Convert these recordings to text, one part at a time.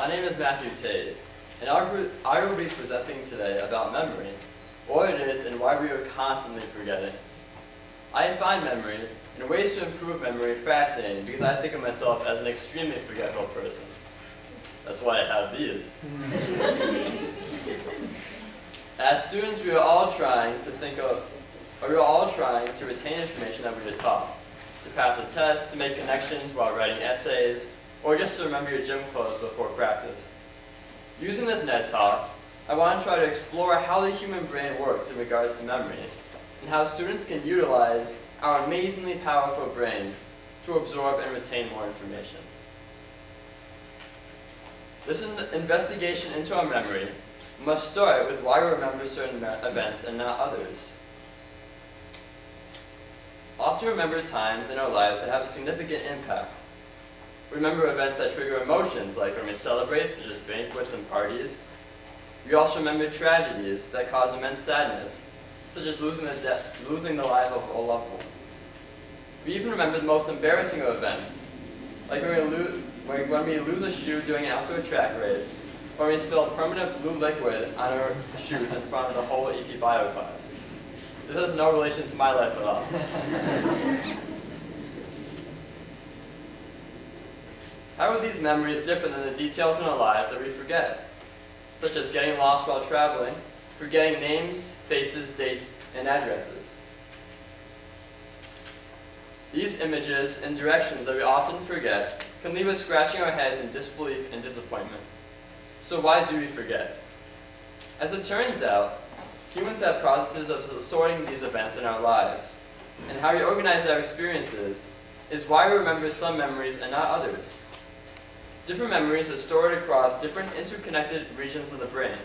My name is Matthew Tate, and I will be presenting today about memory, what it is and why we are constantly forgetting. I find memory and ways to improve memory fascinating because I think of myself as an extremely forgetful person. That's why I have these. As students, we are all trying to retain information that we were taught, to pass a test, to make connections while writing essays, or just to remember your gym clothes before practice. Using this NED talk, I want to try to explore how the human brain works in regards to memory, and how students can utilize our amazingly powerful brains to absorb and retain more information. This investigation into our memory must start with why we remember certain events and not others. Often remember times in our lives that have a significant impact. We remember events that trigger emotions, like when we celebrate, such as banquets and parties. We also remember tragedies that cause immense sadness, such as losing the life of a loved one. We even remember the most embarrassing of events, like when we lose a shoe during an outdoor track race, or when we spill permanent blue liquid on our shoes in front of the whole EP Bio class. This has no relation to my life at all. How are these memories different than the details in our lives that we forget, such as getting lost while traveling, forgetting names, faces, dates, and addresses? These images and directions that we often forget can leave us scratching our heads in disbelief and disappointment. So why do we forget? As it turns out, humans have processes of sorting these events in our lives, and how we organize our experiences is why we remember some memories and not others. Different memories are stored across different interconnected regions of the brain.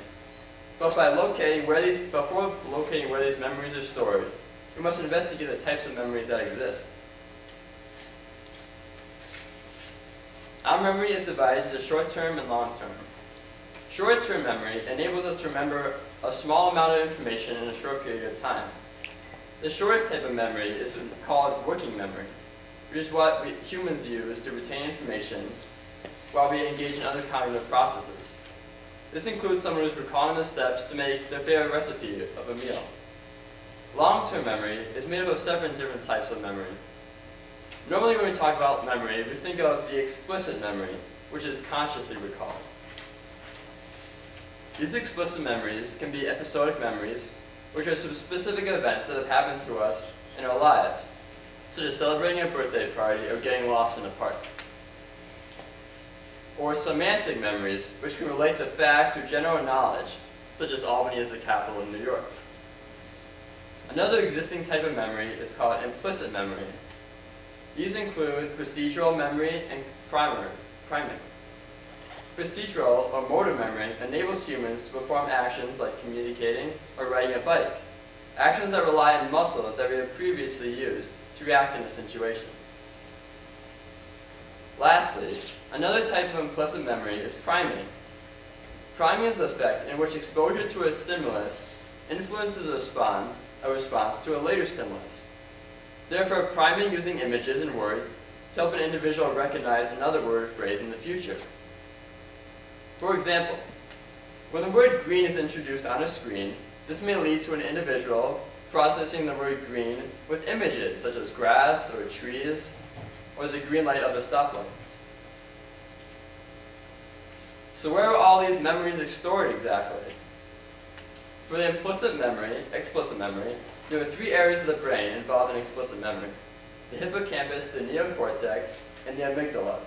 But before locating where these memories are stored, we must investigate the types of memories that exist. Our memory is divided into short-term and long-term. Short-term memory enables us to remember a small amount of information in a short period of time. The shortest type of memory is called working memory, which is what humans use to retain information while we engage in other cognitive processes. This includes someone who's recalling the steps to make their favorite recipe of a meal. Long-term memory is made up of 7 different types of memory. Normally when we talk about memory, we think of the explicit memory, which is consciously recalled. These explicit memories can be episodic memories, which are some specific events that have happened to us in our lives, such as celebrating a birthday party or getting lost in a park. Or semantic memories, which can relate to facts or general knowledge, such as Albany is the capital of New York. Another existing type of memory is called implicit memory. These include procedural memory and priming. Procedural or motor memory enables humans to perform actions like communicating or riding a bike, actions that rely on muscles that we have previously used to react in a situation. Lastly, another type of implicit memory is priming. Priming is the effect in which exposure to a stimulus influences a response to a later stimulus. Therefore, priming using images and words to help an individual recognize another word or phrase in the future. For example, when the word green is introduced on a screen, this may lead to an individual processing the word green with images such as grass or trees or the green light of a stoplight. So where are all these memories stored exactly? For the explicit memory, there are 3 areas of the brain involved in explicit memory: the hippocampus, the neocortex, and the amygdala.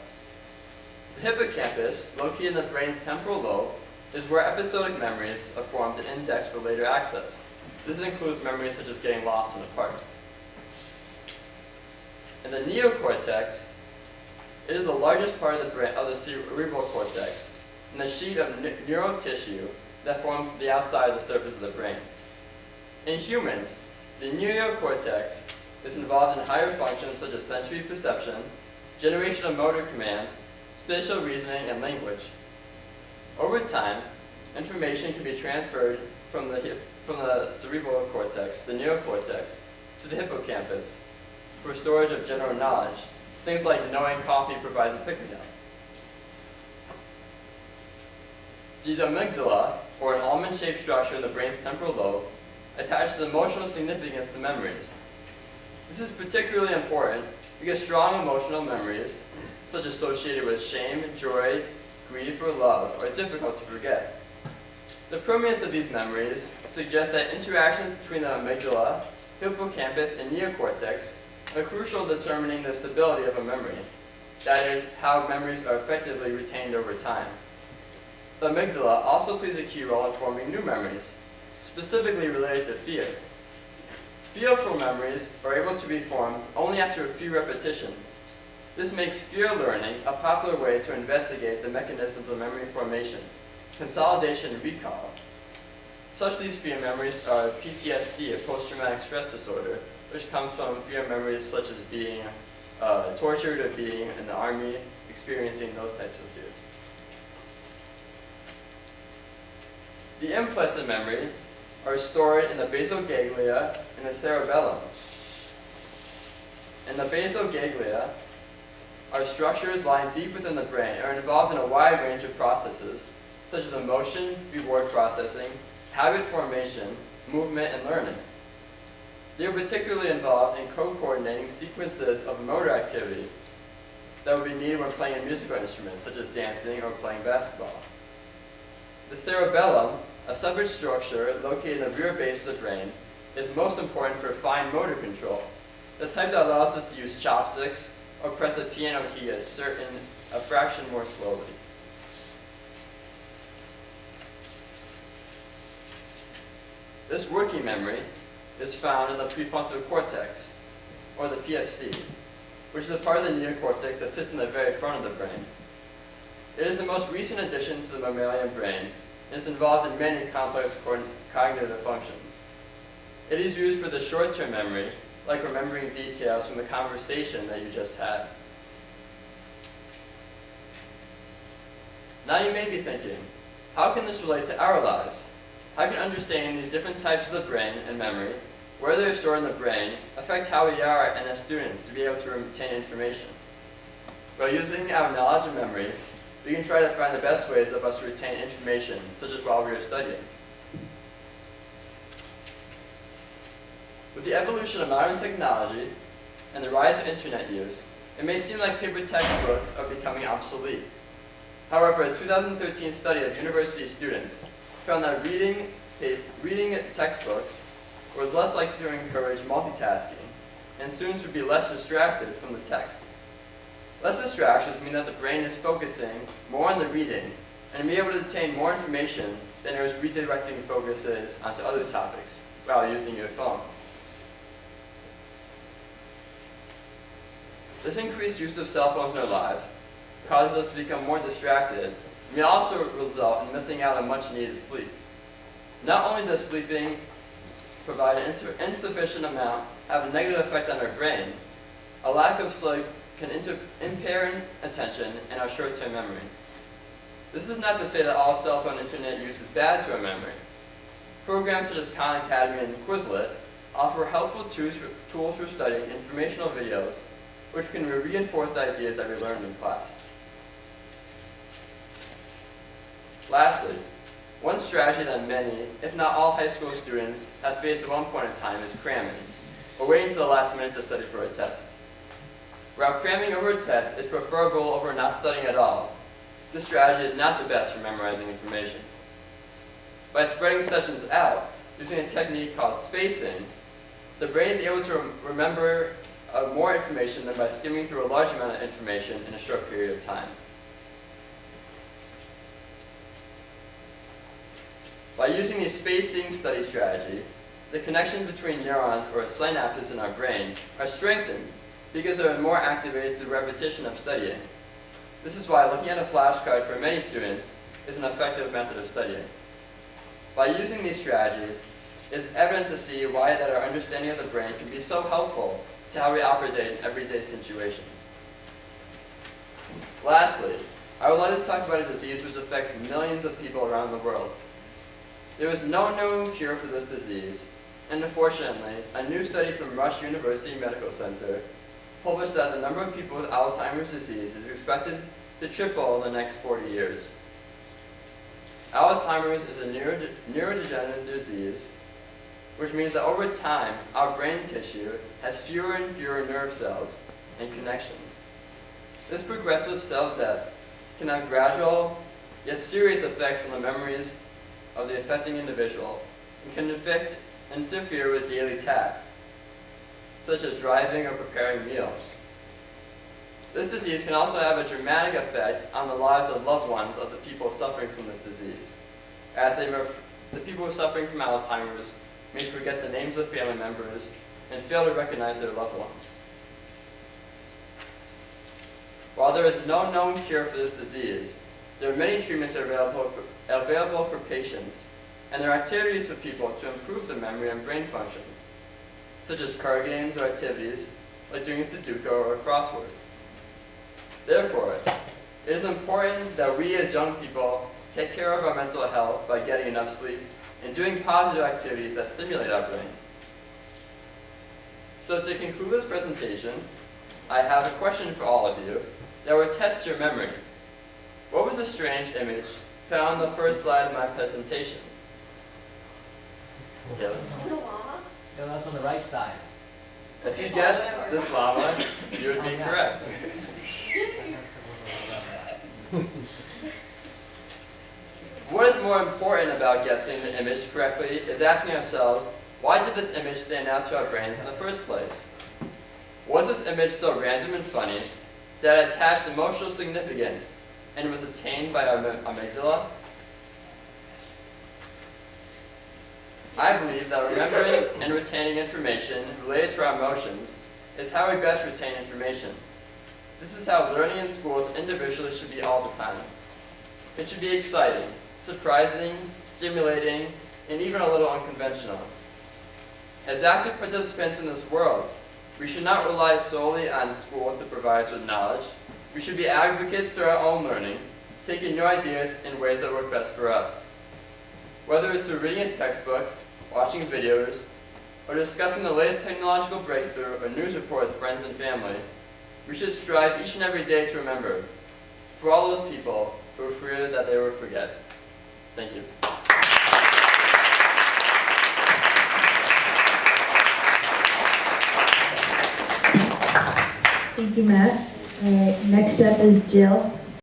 The hippocampus, located in the brain's temporal lobe, is where episodic memories are formed and indexed for later access. This includes memories such as getting lost in a park. In the neocortex, it is the largest part of the brain, of the cerebral cortex, and the sheet of neural tissue that forms the outside of the surface of the brain. In humans, the neocortex is involved in higher functions such as sensory perception, generation of motor commands, spatial reasoning, and language. Over time, information can be transferred from the cerebral cortex, the neocortex, to the hippocampus for storage of general knowledge, things like knowing coffee provides a pick-me-up. The amygdala, or an almond-shaped structure in the brain's temporal lobe, attaches emotional significance to memories. This is particularly important because strong emotional memories, such as associated with shame, joy, grief, or love, are difficult to forget. The permanence of these memories suggests that interactions between the amygdala, hippocampus, and neocortex are crucial in determining the stability of a memory, that is, how memories are effectively retained over time. The amygdala also plays a key role in forming new memories, specifically related to fear. Fearful memories are able to be formed only after a few repetitions. This makes fear learning a popular way to investigate the mechanisms of memory formation, consolidation, and recall. Such these fear memories are PTSD, a post-traumatic stress disorder, which comes from fear memories such as being tortured or being in the army, experiencing those types of fears. The implicit memory are stored in the basal ganglia and the cerebellum. In the basal ganglia are structures lying deep within the brain and are involved in a wide range of processes, such as emotion, reward processing, habit formation, movement, and learning. They are particularly involved in co-coordinating sequences of motor activity that would be needed when playing a musical instrument, such as dancing or playing basketball. The cerebellum, a separate structure located in the rear base of the brain, is most important for fine motor control, the type that allows us to use chopsticks or press the piano key a fraction more slowly. This working memory is found in the prefrontal cortex, or the PFC, which is a part of the neocortex that sits in the very front of the brain. It is the most recent addition to the mammalian brain and is involved in many complex cognitive functions. It is used for the short-term memory, like remembering details from the conversation that you just had. Now you may be thinking, how can this relate to our lives? How can understanding these different types of the brain and memory, where they are stored in the brain, affect how we are and as students to be able to retain information? By using our knowledge and memory, we can try to find the best ways of us to retain information, such as while we are studying. With the evolution of modern technology and the rise of internet use, it may seem like paper textbooks are becoming obsolete. However, a 2013 study of university students found that reading textbooks was less likely to encourage multitasking, and students would be less distracted from the text. Less distractions mean that the brain is focusing more on the reading and be able to retain more information than it was redirecting focuses onto other topics while using your phone. This increased use of cell phones in our lives causes us to become more distracted and may also result in missing out on much needed sleep. Not only does sleeping provide an insufficient amount have a negative effect on our brain, a lack of sleep can impair attention and our short-term memory. This is not to say that all cell phone internet use is bad to our memory. Programs such as Khan Academy and Quizlet offer helpful tools for studying informational videos, which can reinforce the ideas that we learned in class. Lastly, one strategy that many, if not all high school students have faced at one point in time is cramming, or waiting to the last minute to study for a test. While cramming over a test is preferable over not studying at all, this strategy is not the best for memorizing information. By spreading sessions out, using a technique called spacing, the brain is able to remember more information than by skimming through a large amount of information in a short period of time. By using the spacing study strategy, the connections between neurons or synapses in our brain are strengthened because they are more activated through repetition of studying. This is why looking at a flashcard for many students is an effective method of studying. By using these strategies, it is evident to see why that our understanding of the brain can be so helpful to how we operate in everyday situations. Lastly, I would like to talk about a disease which affects millions of people around the world. There is no known cure for this disease, and unfortunately, a new study from Rush University Medical Center published that the number of people with Alzheimer's disease is expected to triple in the next 40 years. Alzheimer's is a neurodegenerative disease, which means that over time, our brain tissue has fewer and fewer nerve cells and connections. This progressive cell death can have gradual, yet serious effects on the memories of the affecting individual and can interfere with daily tasks, such as driving or preparing meals. This disease can also have a dramatic effect on the lives of loved ones of the people suffering from this disease, as the people suffering from Alzheimer's may forget the names of family members and fail to recognize their loved ones. While there is no known cure for this disease, there are many treatments available for patients, and there are activities for people to improve their memory and brain functions, such as card games or activities like doing Sudoku or crosswords. Therefore, it is important that we as young people take care of our mental health by getting enough sleep and doing positive activities that stimulate our brain. So to conclude this presentation, I have a question for all of you that will test your memory. What was the strange image found on the first slide of my presentation? Caleb? Is it a llama? No, that's on the right side. If you guessed this llama, you would be correct. What is more important about guessing the image correctly is asking ourselves, why did this image stand out to our brains in the first place? Was this image so random and funny that it attached emotional significance and was attained by our amygdala? I believe that remembering and retaining information related to our emotions is how we best retain information. This is how learning in schools individually should be all the time. It should be exciting, surprising, stimulating, and even a little unconventional. As active participants in this world, we should not rely solely on school to provide us with knowledge. We should be advocates through our own learning, taking new ideas in ways that work best for us. Whether it's through reading a textbook, watching videos, or discussing the latest technological breakthrough or news report with friends and family, we should strive each and every day to remember, for all those people who fear that they will forget. Thank you. Thank you, Matt. Next up is Jill.